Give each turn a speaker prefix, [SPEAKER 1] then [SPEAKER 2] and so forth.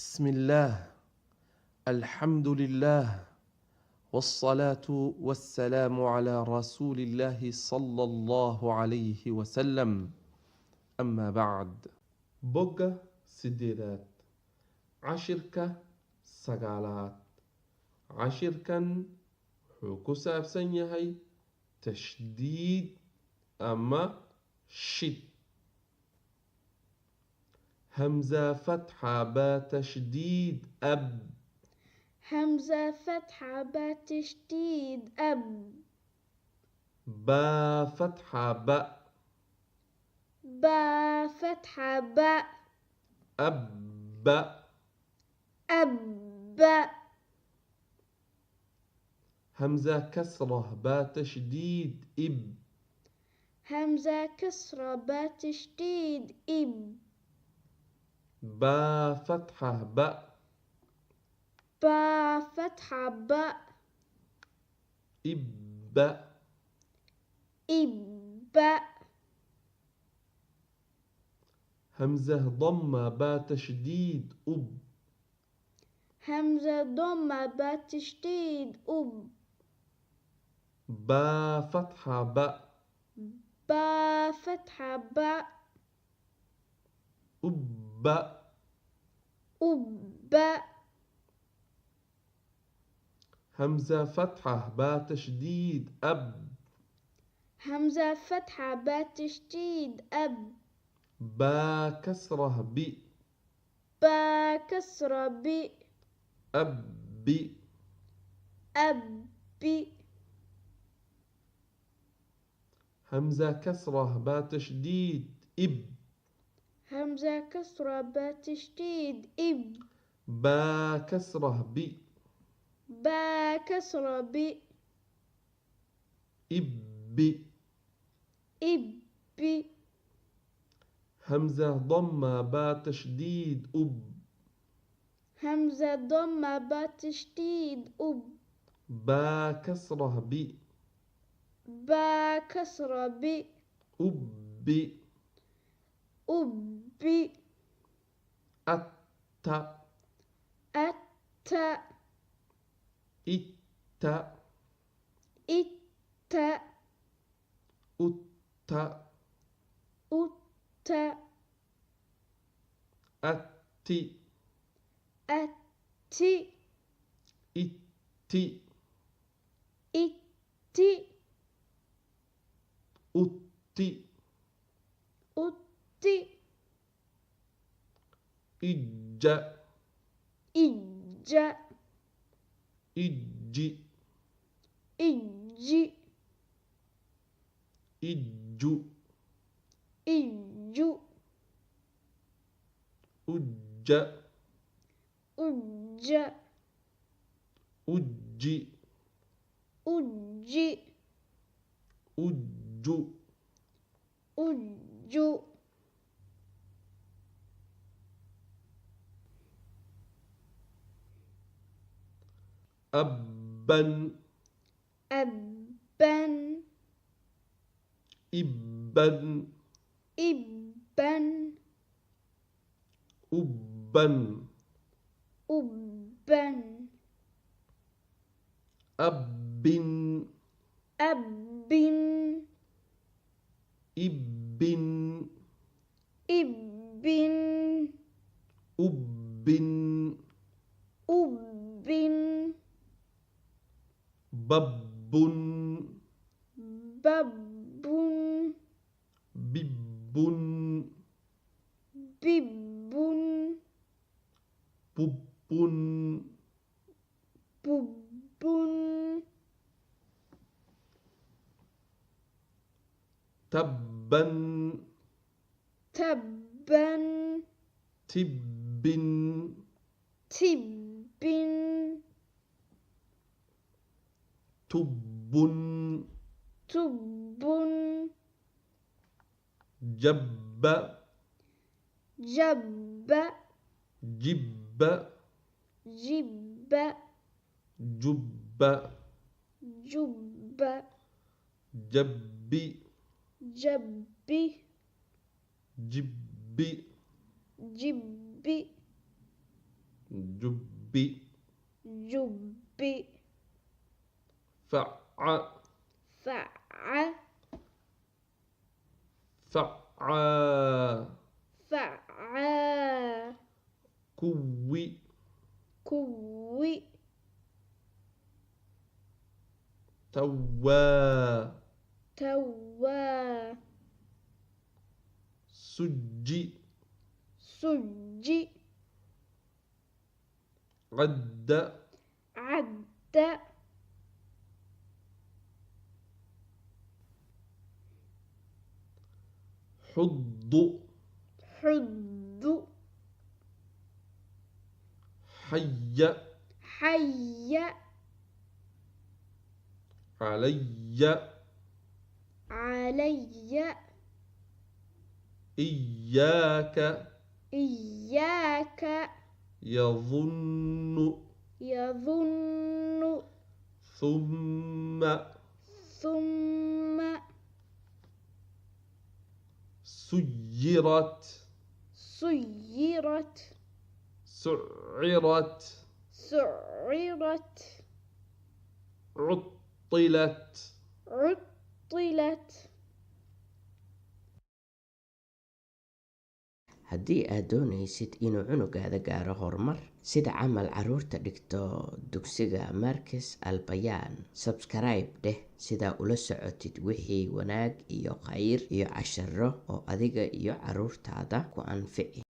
[SPEAKER 1] بسم الله، الحمد لله، والصلاة والسلام على رسول الله صلى الله عليه وسلم. أما بعد. بوجة سديدات عشركة سقالات عشركا حكوسا بسنيهي تشديد أما شد همزة فتحة با تشديد أب
[SPEAKER 2] همزة فتحة با تشديد أب
[SPEAKER 1] با فتحة با
[SPEAKER 2] با فتحة با
[SPEAKER 1] أب
[SPEAKER 2] أب
[SPEAKER 1] همزة كسرة با تشديد إب
[SPEAKER 2] همزة كسرة با تشديد إب
[SPEAKER 1] با فتحة با
[SPEAKER 2] با فتحة با
[SPEAKER 1] إب
[SPEAKER 2] إب
[SPEAKER 1] همزة ضمة با تشديد أب
[SPEAKER 2] همزة ضمة با تشديد أب
[SPEAKER 1] با فتحة با
[SPEAKER 2] با فتحة با
[SPEAKER 1] أب
[SPEAKER 2] أب
[SPEAKER 1] همزة فتحة با تشديد أب
[SPEAKER 2] همزة فتحة با تشديد أب
[SPEAKER 1] با كسرة ب
[SPEAKER 2] با كسرة ب
[SPEAKER 1] أب
[SPEAKER 2] أب
[SPEAKER 1] همزة كسرة با تشديد إب
[SPEAKER 2] همزة كسرة با تشديد إب
[SPEAKER 1] با كسرة ب
[SPEAKER 2] با كسرة ب
[SPEAKER 1] إب
[SPEAKER 2] إب
[SPEAKER 1] همزة ضمة با تشديد أب
[SPEAKER 2] همزة ضمة با تشديد أب
[SPEAKER 1] با كسرة ب
[SPEAKER 2] با كسرة ب
[SPEAKER 1] أب
[SPEAKER 2] أب
[SPEAKER 1] أت
[SPEAKER 2] أت
[SPEAKER 1] إت
[SPEAKER 2] إت
[SPEAKER 1] أت
[SPEAKER 2] أت
[SPEAKER 1] أت
[SPEAKER 2] أت
[SPEAKER 1] إت
[SPEAKER 2] إت
[SPEAKER 1] أت
[SPEAKER 2] أت
[SPEAKER 1] إج
[SPEAKER 2] إج
[SPEAKER 1] إج
[SPEAKER 2] إج
[SPEAKER 1] إج
[SPEAKER 2] إج
[SPEAKER 1] أج
[SPEAKER 2] أج
[SPEAKER 1] أج
[SPEAKER 2] أج
[SPEAKER 1] أج
[SPEAKER 2] أج
[SPEAKER 1] أبا
[SPEAKER 2] أبا
[SPEAKER 1] إبا
[SPEAKER 2] إبا
[SPEAKER 1] أبا
[SPEAKER 2] أبا
[SPEAKER 1] أب
[SPEAKER 2] أب
[SPEAKER 1] إب
[SPEAKER 2] إب
[SPEAKER 1] أب
[SPEAKER 2] أب
[SPEAKER 1] بب
[SPEAKER 2] بب
[SPEAKER 1] بب
[SPEAKER 2] بب
[SPEAKER 1] بب
[SPEAKER 2] بب
[SPEAKER 1] تبا
[SPEAKER 2] تبا
[SPEAKER 1] تب
[SPEAKER 2] تب
[SPEAKER 1] تب
[SPEAKER 2] تب
[SPEAKER 1] جب
[SPEAKER 2] جب
[SPEAKER 1] جب
[SPEAKER 2] جب
[SPEAKER 1] جب
[SPEAKER 2] جب
[SPEAKER 1] جب
[SPEAKER 2] جب
[SPEAKER 1] جب
[SPEAKER 2] جب
[SPEAKER 1] جب
[SPEAKER 2] جب
[SPEAKER 1] فع
[SPEAKER 2] فع
[SPEAKER 1] فعا
[SPEAKER 2] فعا
[SPEAKER 1] كوي
[SPEAKER 2] كوي
[SPEAKER 1] توا
[SPEAKER 2] توا
[SPEAKER 1] سجي
[SPEAKER 2] سج
[SPEAKER 1] عد
[SPEAKER 2] عد
[SPEAKER 1] حض
[SPEAKER 2] حض
[SPEAKER 1] حي
[SPEAKER 2] حي
[SPEAKER 1] علي
[SPEAKER 2] علي
[SPEAKER 1] إياك
[SPEAKER 2] إياك
[SPEAKER 1] يظن
[SPEAKER 2] يظن
[SPEAKER 1] ثم
[SPEAKER 2] ثم
[SPEAKER 1] سيرت
[SPEAKER 2] سيرت
[SPEAKER 1] سعرت
[SPEAKER 2] سعرت
[SPEAKER 1] عطلت
[SPEAKER 2] عطلت.
[SPEAKER 3] haddii aad doonaysid inuu cunugaada gaaro horumar sida camal caruurta dhigto dugsiga Marcus Albayaan, subscribe dheh sidaa ula socotid wixii wanaag iyo khayr iyo casharo oo adiga iyo caruurtaada ku anfici.